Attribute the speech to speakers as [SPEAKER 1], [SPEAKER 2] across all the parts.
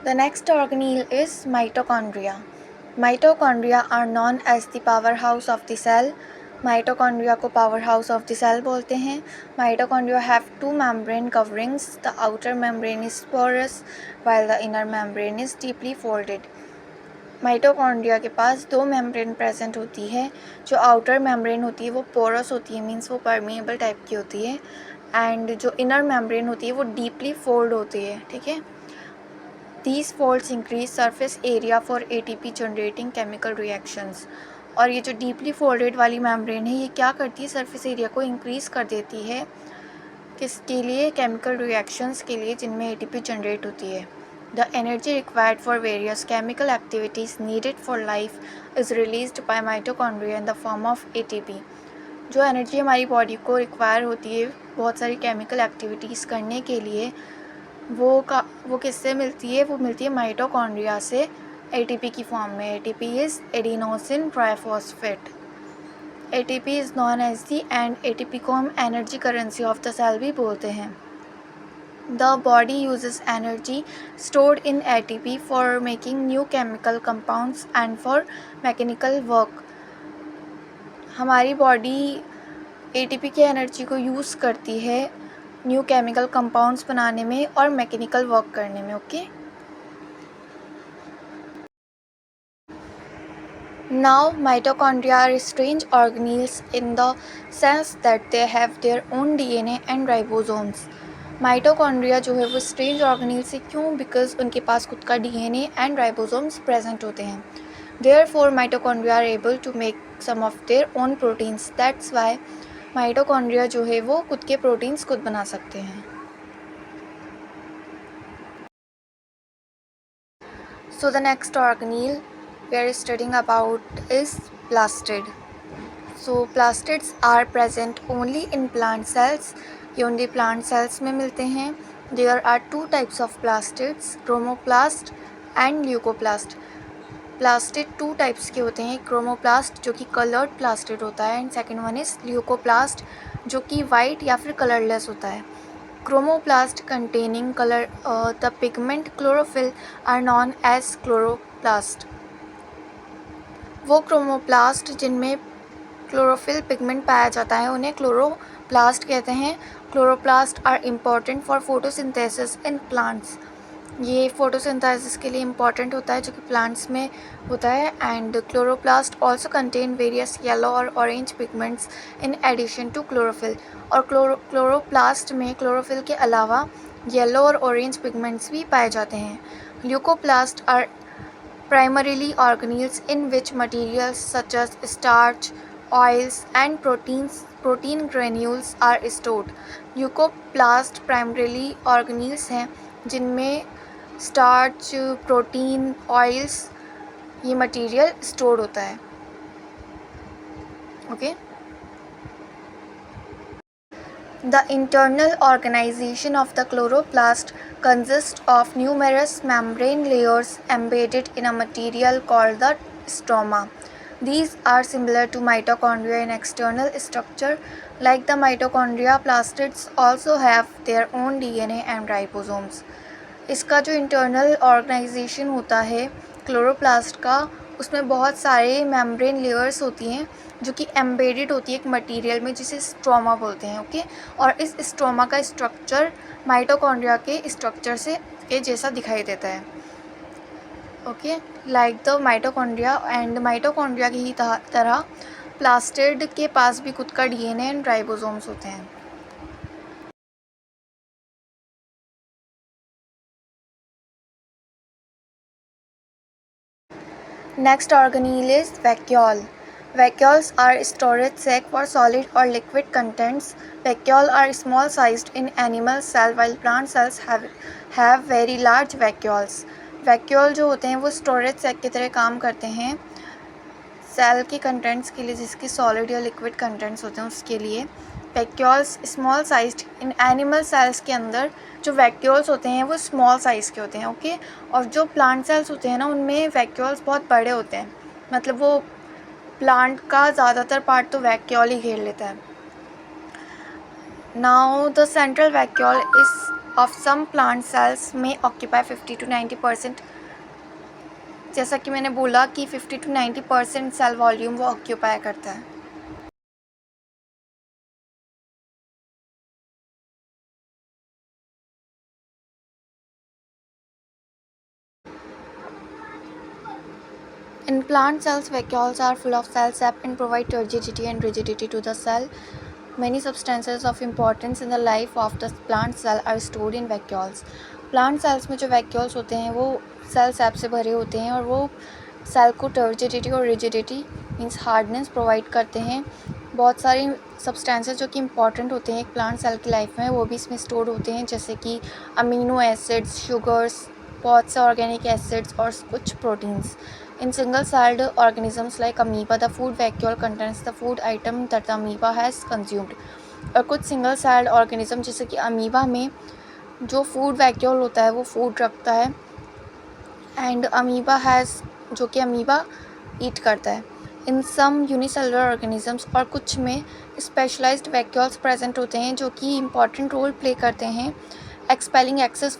[SPEAKER 1] The next organelle is mitochondria. Mitochondria are known as the powerhouse of the cell. Mitochondria को powerhouse of the cell बोलते हैं. Mitochondria have two membrane coverings. The outer membrane is porous while the inner membrane is deeply folded. Mitochondria के पास दो membrane present होती है. जो outer membrane होती है वो पोरस होती है, मीन्स वो परमिएबल टाइप की होती है, एंड जो इनर मेम्ब्रेन होती है वो डीपली फोल्ड होती है. ठीक है. These folds increase surface area for ATP generating chemical reactions. और ये जो डीपली फोल्डेड वाली मेम्ब्रेन है ये क्या करती है, सरफेस एरिया को इंक्रीज़ कर देती है. किसके लिए? केमिकल रिएक्शंस के लिए जिनमें ATP जनरेट होती है. The energy required for various chemical activities needed for life is released by mitochondria in the form of ATP. जो एनर्जी हमारी बॉडी को रिक्वायर होती है बहुत सारी केमिकल एक्टिविटीज़ करने के लिए, वो किससे मिलती है? वो मिलती है माइटोकॉन्ड्रिया से ATP की फॉर्म में. ATP is adenosine triphosphate. ATP is known as the, and ATP को हम energy currency of the cell भी बोलते हैं. The body uses energy stored in ATP for making new chemical compounds and for mechanical work. हमारी body ATP की energy को use करती है न्यू केमिकल कंपाउंड्स बनाने में और मैकेनिकल वर्क करने में. Okay. Now mitochondria are strange organelles in the sense that they have their own DNA and ribosomes. Mitochondria जो है वो स्ट्रेंज ऑर्गेनील से क्यों? बिकॉज उनके पास खुद का DNA एंड राइबोसोम्स प्रेजेंट होते हैं. Therefore mitochondria are able to make some of their own proteins. That's why mitochondria जो है वो खुद के प्रोटीन्स खुद बना सकते हैं. So the next organelle we are studying about is plastid. So plastids are present only in plant cells. ये only plant cells में मिलते हैं. There are two types of plastids, chromoplast and leucoplast. Plastid two types के होते हैं. Chromoplast जो कि coloured plastid होता है, and second one is leucoplast जो कि वाइट या फिर कलरलेस होता है. Chromoplast containing colour the pigment chlorophyll are known as chloroplast. वो क्रोमोप्लास्ट जिनमें क्लोरोफिल पिगमेंट पाया जाता है उन्हें क्लोरोप्लास्ट कहते हैं. Chloroplast are important for photosynthesis in plants. ये फोटोसिंथेसिस के लिए इम्पॉर्टेंट होता है जो कि प्लांट्स में होता है. And chloroplast also contain various yellow और orange pigments in addition to chlorophyll. और क्लोरोप्लास्ट में क्लोरोफिल के अलावा येलो और ऑरेंज पिगमेंट्स भी पाए जाते हैं. Leucoplast are primarily organelles in which materials such as starch, oils and protein granules are stored. Leucoplast primarily organelles हैं जिनमें स्टार्च, प्रोटीन, ऑयल्स ये मटेरियल स्टोर होता है. Okay. The internal organization of the chloroplast consists of numerous membrane layers embedded in a material called the stroma. These are similar to mitochondria in external structure. Like the mitochondria, plastids also have their own DNA and ribosomes. इसका जो internal organisation होता है chloroplast का, उसमें बहुत सारे membrane layers होती हैं जो कि एम्बेडेड होती है एक मटेरियल में जिसे स्ट्रोमा बोलते हैं. ओके. और इस स्ट्रोमा का स्ट्रक्चर माइटोकॉन्ड्रिया के स्ट्रक्चर से के जैसा दिखाई देता है. Okay. Like the mitochondria, and mitochondria की ही तरह प्लास्टिड के पास भी खुद का DNA एंड राइबोसोम्स होते हैं. Next organelle is vacuole. Vacuoles are storage sac for solid or liquid contents. Vacuoles are small sized in animal cell while plant cells have very large vacuoles. Vacuole जो होते हैं वो storage sac की तरह काम करते हैं सेल के कंटेंट्स के लिए, जिसके सॉलिड या लिक्विड कंटेंट्स होते हैं उसके लिए. Vacuoles small sized in animal cells के अंदर जो वैक्यूल्स होते हैं वो स्मॉल साइज़ के होते हैं. ओके. और जो प्लांट सेल्स होते हैं ना उनमें वैक्यूल्स बहुत बड़े होते हैं. मतलब वो प्लांट का ज़्यादातर पार्ट तो वैक्यूल ही घेर लेता है. Now, the central vacuole is of some plant cells may occupy 50 to 90%. जैसा कि मैंने बोला कि 50 to 90% सेल वॉल्यूम वो ऑक्यूपाई करता है. In plant cells, vacuoles are full of cell sap and provide turgidity and rigidity to the cell. Many substances of importance in the life of the plant cell are stored in vacuoles. Plant cells में जो vacuoles होते हैं वो cell sap से भरे होते हैं और वो सेल को turgidity और rigidity मीन्स हार्डनेस प्रोवाइड करते हैं. बहुत सारी सब्सटेंसेस जो कि इम्पॉर्टेंट होते हैं एक प्लांट सेल की लाइफ में वो भी इसमें स्टोर होते हैं, जैसे कि अमीनो एसिड्स, शुगर्स, बहुत से ऑर्गेनिक एसिड्स और कुछ proteins. In single-celled organisms like amoeba, the food vacuole contains the food item that the amoeba has consumed. और कुछ सिंगल सेल्ड ऑर्गेनिज्म जैसे कि अमीबा में जो फूड वैक्यूल होता है वो फूड रखता है एंड अमीबा हैज़ जो कि अमीबा ईट करता है. इन सम यूनिसेलुलर ऑर्गेनिजम्स और कुछ में स्पेशलाइज्ड वैक्यूल्स प्रेजेंट होते हैं जो कि इम्पॉर्टेंट रोल प्ले करते हैं एक्सपेलिंग एक्सेस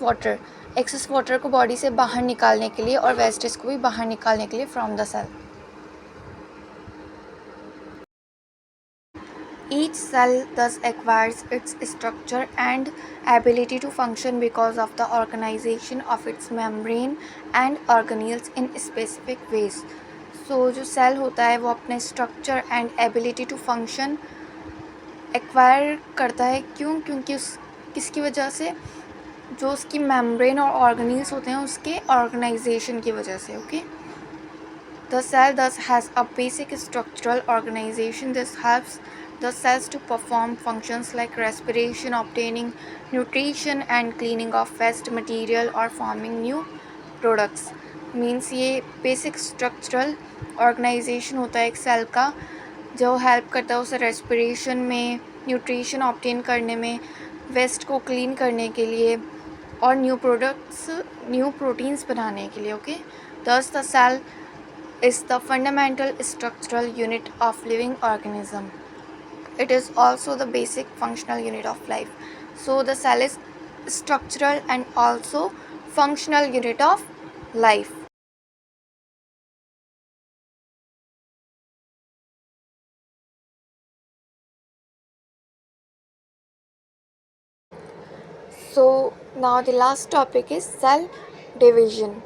[SPEAKER 1] वाटर को बॉडी से बाहर निकालने के लिए और वेस्टेज को भी बाहर निकालने के लिए from the cell. Each cell thus acquires its structure and ability to function because of the organization of its membrane and organelles in specific ways. So जो सेल होता है वो अपने structure and ability to function acquire करता है. क्योंकि किसकी वजह से, जो उसकी मेम्ब्रेन और ऑर्गेनील्स होते हैं उसके ऑर्गेनाइजेशन की वजह से. Okay, the cell thus has a basic structural organization. This helps the cells to perform functions like respiration, obtaining nutrition and cleaning of waste material or forming new products. Means ये basic structural organisation होता है एक cell का जो help करता है उसे respiration में, न्यूट्रिशन ऑब्टेन करने में, वेस्ट को क्लीन करने के लिए और न्यू प्रोटीन्स बनाने के लिए. Okay, thus the cell is the fundamental structural unit of living organism. It is also the basic functional unit of life. So the cell is structural and also functional unit of life. So now the last topic is cell division.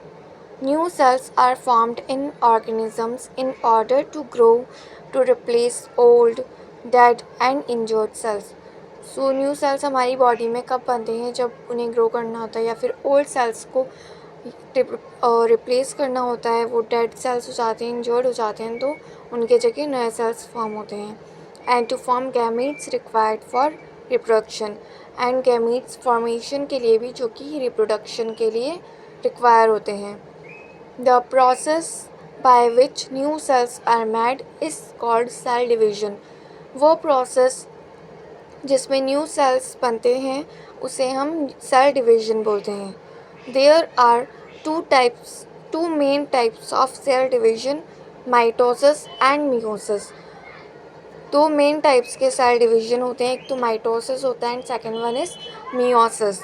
[SPEAKER 1] New cells are formed in organisms in order to grow, to replace old, dead and injured cells. So new sales हमारी body में कब बनते हैं, जब उन्हें grow करना होता है या फिर ओल्ड सेल्स को रिप्लेस करना होता है. वो डेड सेल्स हो जाते हैं, इंजर्ड हो जाते हैं, तो उनके जगह नए सेल्स फॉर्म होते हैं. And to form gametes required for reproduction. And gametes formation के लिए भी जो कि रिप्रोडक्शन के लिए रिक्वायर होते हैं. The process by which new cells are made is called cell division. वो प्रोसेस जिसमें न्यू सेल्स बनते हैं उसे हम सेल डिवीजन बोलते हैं. There are two main types of cell division, mitosis and meiosis. दो मेन टाइप्स के सेल डिवीजन होते हैं, एक तो माइटोसिस होता है and second one is meiosis.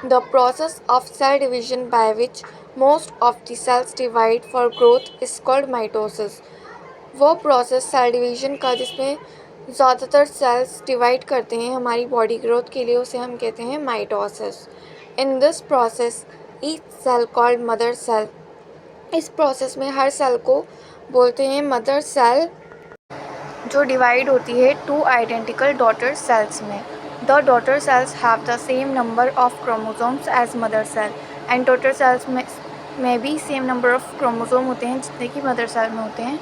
[SPEAKER 1] The process of cell division by which most of the cells divide for growth is called mitosis. वो process cell division का जिसमें ज़्यादातर सेल्स डिवाइड करते हैं हमारी बॉडी ग्रोथ के लिए, उसे हम कहते हैं mitosis. In this process each cell called mother cell. इस प्रोसेस में हर सेल को बोलते हैं मदर सेल, जो डिवाइड होती है टू आइडेंटिकल डॉटर सेल्स में. The daughter cells have the same number of chromosomes as mother cell. And daughter cells में भी सेम नंबर ऑफ क्रोमोसोम होते हैं जितने कि मदर सेल में होते हैं.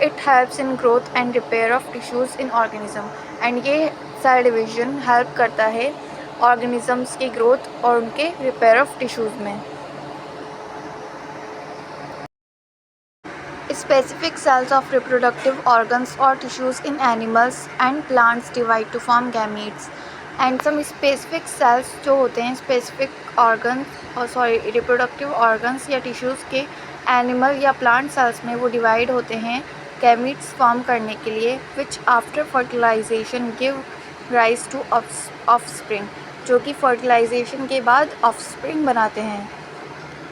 [SPEAKER 1] It helps in growth and repair of tissues in organism. And ये सेल डिवीजन हेल्प करता है ऑर्गेनिजम्स की ग्रोथ और उनके रिपेयर ऑफ टिश्यूज़ में. Specific cells of reproductive organs or tissues in animals and plants divide to form gametes. And some specific cells जो होते हैं specific organs reproductive organs या tissues के animal या plant cells में वो divide होते हैं gametes form करने के लिए, which after fertilization give rise to offspring, जो कि फर्टिलाइजेशन के बाद ऑफस्प्रिंग बनाते हैं।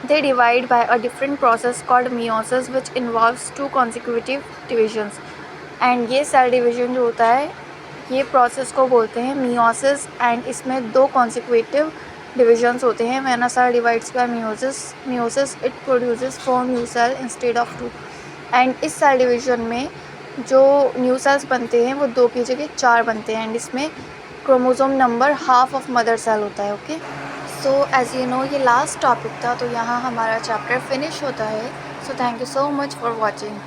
[SPEAKER 1] They divide by a different process called meiosis which involves 2 consecutive divisions. And ये सेल डिवीजन जो होता है, ये प्रोसेस को बोलते हैं मियोसिस, एंड इसमें 2 कॉन्सिक्यूटिव डिविजन्स होते हैं। When a cell divides by meiosis it produces 4 new cell instead of 2। And इस सेल डिवीजन में जो न्यू सेल्स बनते हैं वो 2 की जगह 4 बनते हैं, एंड इसमें chromosome number half of mother cell होता है। Okay, so as you know ये लास्ट टॉपिक था, तो यहाँ हमारा चैप्टर फिनिश होता है। So thank you so much for watching.